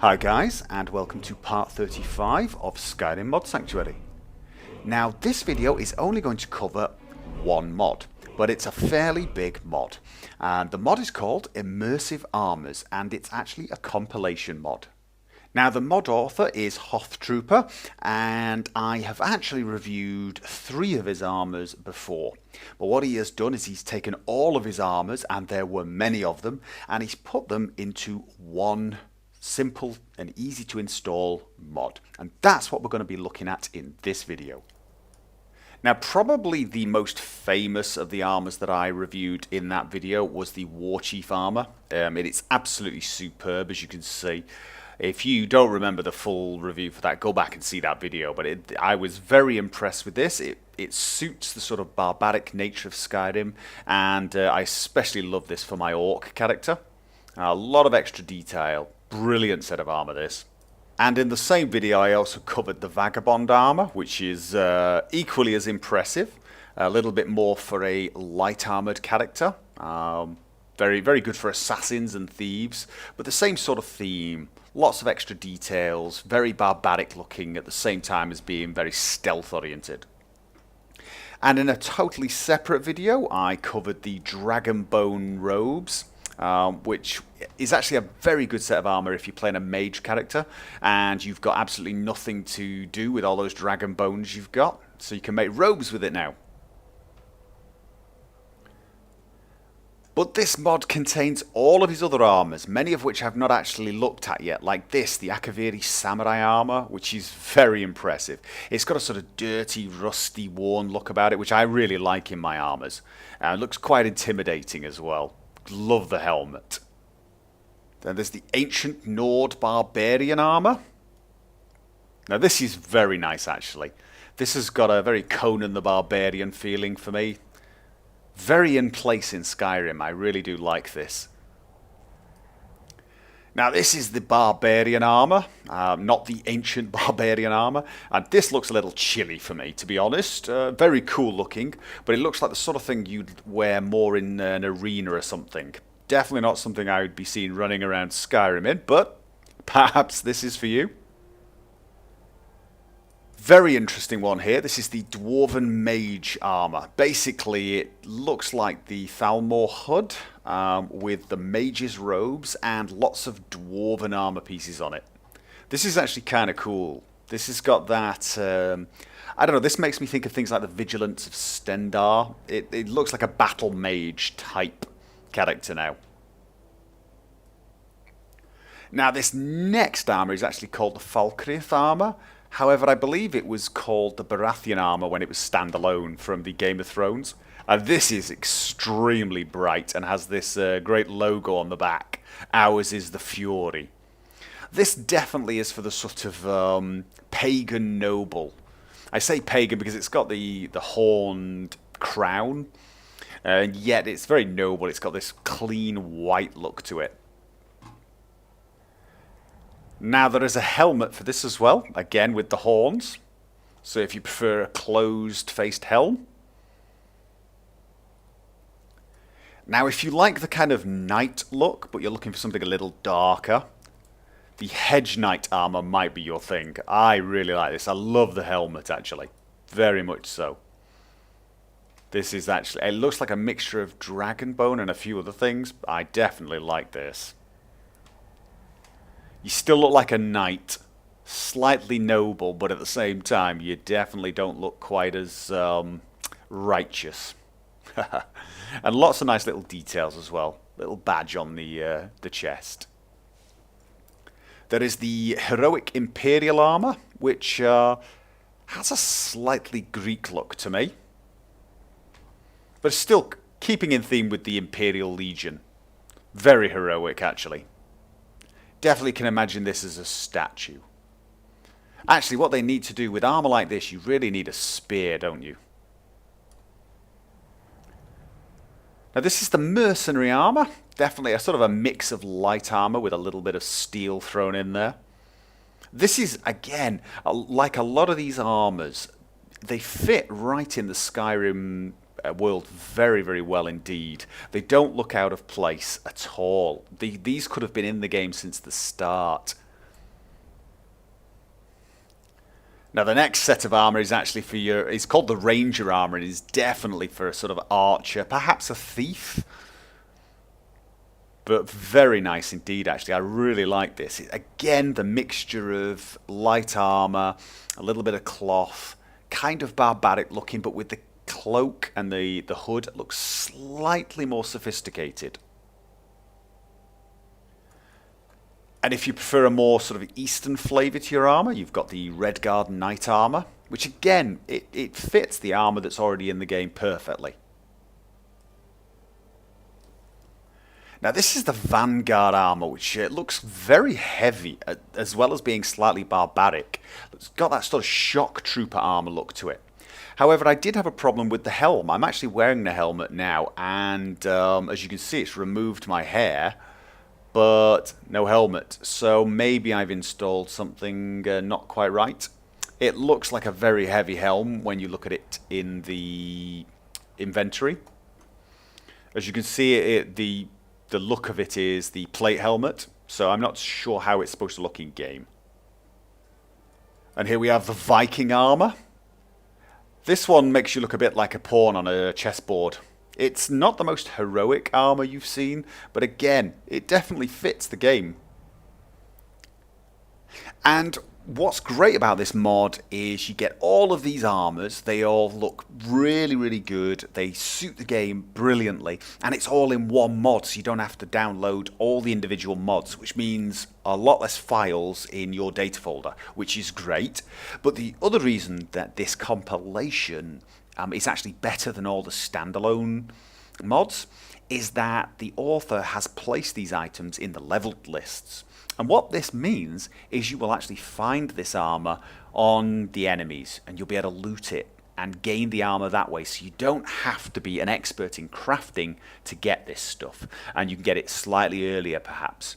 Hi guys, and welcome to part 35 of Skyrim Mod Sanctuary. Now this video is only going to cover one mod, but it's a fairly big mod. And the mod is called Immersive Armors, and it's actually a compilation mod. Now the mod author is Hoth Trooper, and I have actually reviewed 3 of his armors before. But what he has done is he's taken all of his armors, and there were many of them, and he's put them into one simple and easy to install mod, and that's what we're going to be looking at in this video. Now probably the most famous of the armors that I reviewed in that video was the Warchief armor. It is absolutely superb, as you can see. If you don't remember the full review for that, go back and see that video, but I was very impressed with this. It suits the sort of barbaric nature of Skyrim, and I especially love this for my Orc character. A lot of extra detail. Brilliant set of armor this. And in the same video I also covered the Vagabond armor, which is equally as impressive. A little bit more for a light armored character. Very, very good for assassins and thieves, but the same sort of theme. Lots of extra details, very barbaric looking at the same time as being very stealth oriented. And in a totally separate video I covered the Dragonbone robes. Which is actually a very good set of armor if you're playing a mage character and you've got absolutely nothing to do with all those dragon bones you've got, so you can make robes with it now. But this mod contains all of his other armors, many of which I've not actually looked at yet, like this, the Akaviri Samurai armor, which is very impressive. It's got a sort of dirty, rusty, worn look about it, which I really like in my armors. It looks quite intimidating as well. Love the helmet. Then there's the Ancient Nord Barbarian armor. Now this is very nice actually. This has got a very Conan the Barbarian feeling for me. Very in place in Skyrim. I really do like this. Now this is the Barbarian armor, not the Ancient Barbarian armor, and this looks a little chilly for me, to be honest. Very cool looking, but it looks like the sort of thing you'd wear more in an arena or something. Definitely not something I would be seen running around Skyrim in, but perhaps this is for you. Very interesting one here. This is the Dwarven Mage armor. Basically, it looks like the Thalmor hood with the mage's robes and lots of dwarven armor pieces on it. This is actually kind of cool. This has got that, I don't know, this makes me think of things like the Vigilance of Stendarr. It looks like a battle mage type character now. Now this next armor is actually called the Falkreath armor. However, I believe it was called the Baratheon armor when it was standalone from the Game of Thrones. And this is extremely bright and has this great logo on the back. Ours is the Fury. This definitely is for the sort of pagan noble. I say pagan because it's got the horned crown, and yet it's very noble. It's got this clean white look to it. Now there is a helmet for this as well, again with the horns. So if you prefer a closed-faced helm. Now if you like the kind of knight look, but you're looking for something a little darker, the Hedge Knight armor might be your thing. I really like this. I love the helmet actually. Very much so. This is actually, it looks like a mixture of Dragonbone and a few other things. I definitely like this. You still look like a knight, slightly noble, but at the same time, you definitely don't look quite as righteous. And lots of nice little details as well. Little badge on the chest. There is the Heroic Imperial armor, which has a slightly Greek look to me, but still keeping in theme with the Imperial Legion. Very heroic, actually. Definitely can imagine this as a statue. Actually, what they need to do with armor like this, you really need a spear, don't you? Now this is the mercenary armor. Definitely a sort of a mix of light armor with a little bit of steel thrown in there. This is, again, like a lot of these armors, they fit right in the Skyrim world very, very well indeed. They don't look out of place at all. These could have been in the game since the start. Now the next set of armor is actually for it's called the Ranger armor. It is definitely for a sort of archer, perhaps a thief. But very nice indeed, actually. I really like this. Again, the mixture of light armor, a little bit of cloth, kind of barbaric looking, but with the cloak and the hood looks slightly more sophisticated. And if you prefer a more sort of eastern flavour to your armour, you've got the Redguard Knight armour, which again, it fits the armour that's already in the game perfectly. Now this is the Vanguard armour, which looks very heavy, as well as being slightly barbaric. It's got that sort of shock trooper armour look to it. However, I did have a problem with the helm. I'm actually wearing the helmet now, and as you can see, it's removed my hair, but no helmet. So maybe I've installed something not quite right. It looks like a very heavy helm when you look at it in the inventory. As you can see, the look of it is the plate helmet, so I'm not sure how it's supposed to look in game. And here we have the Viking armor. This one makes you look a bit like a pawn on a chessboard. It's not the most heroic armor you've seen, but again, it definitely fits the game. And what's great about this mod is you get all of these armors. They all look really, really good. They suit the game brilliantly, and it's all in one mod, so you don't have to download all the individual mods, which means a lot less files in your data folder, which is great. But the other reason that this compilation is actually better than all the standalone mods is that the author has placed these items in the leveled lists. And what this means is you will actually find this armor on the enemies, and you'll be able to loot it and gain the armor that way, so you don't have to be an expert in crafting to get this stuff, and you can get it slightly earlier perhaps.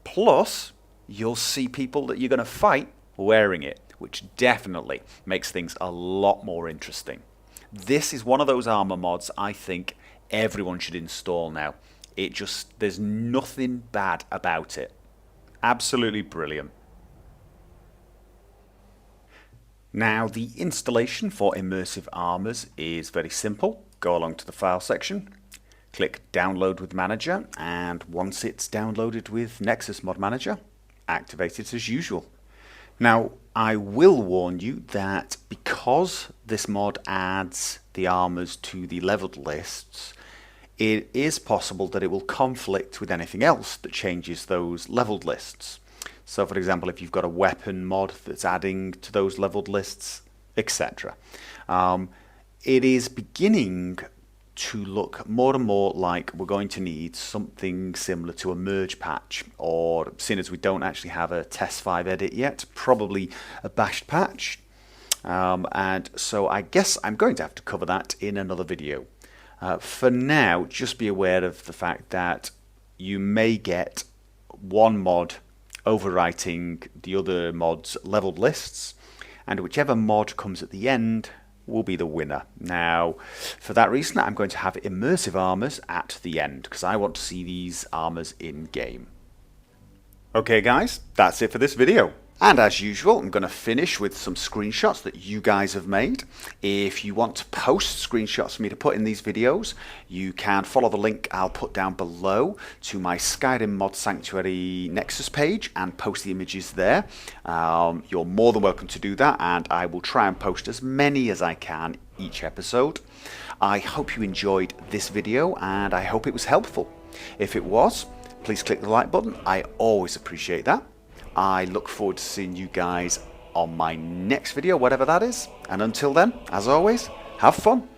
Plus, you'll see people that you're going to fight wearing it, which definitely makes things a lot more interesting. This is one of those armor mods I think everyone should install now. There's nothing bad about it. Absolutely brilliant. Now the installation for Immersive Armors is very simple. Go along to the file section, click download with manager, and once it's downloaded with Nexus Mod Manager, activate it as usual. Now I will warn you that because this mod adds the armors to the leveled lists, it is possible that it will conflict with anything else that changes those leveled lists. So for example, if you've got a weapon mod that's adding to those leveled lists, etc. It is beginning to look more and more like we're going to need something similar to a merge patch, or seeing as we don't actually have a test 5 edit yet, probably a bashed patch. And so I guess I'm going to have to cover that in another video. For now, just be aware of the fact that you may get one mod overwriting the other mod's leveled lists, and whichever mod comes at the end will be the winner. Now, for that reason, I'm going to have Immersive Armors at the end, because I want to see these armors in game. Okay guys, that's it for this video. And as usual, I'm going to finish with some screenshots that you guys have made. If you want to post screenshots for me to put in these videos, you can follow the link I'll put down below to my Skyrim Mod Sanctuary Nexus page and post the images there. You're more than welcome to do that, and I will try and post as many as I can each episode. I hope you enjoyed this video, and I hope it was helpful. If it was, please click the like button. I always appreciate that. I look forward to seeing you guys on my next video, whatever that is. And until then, as always, have fun.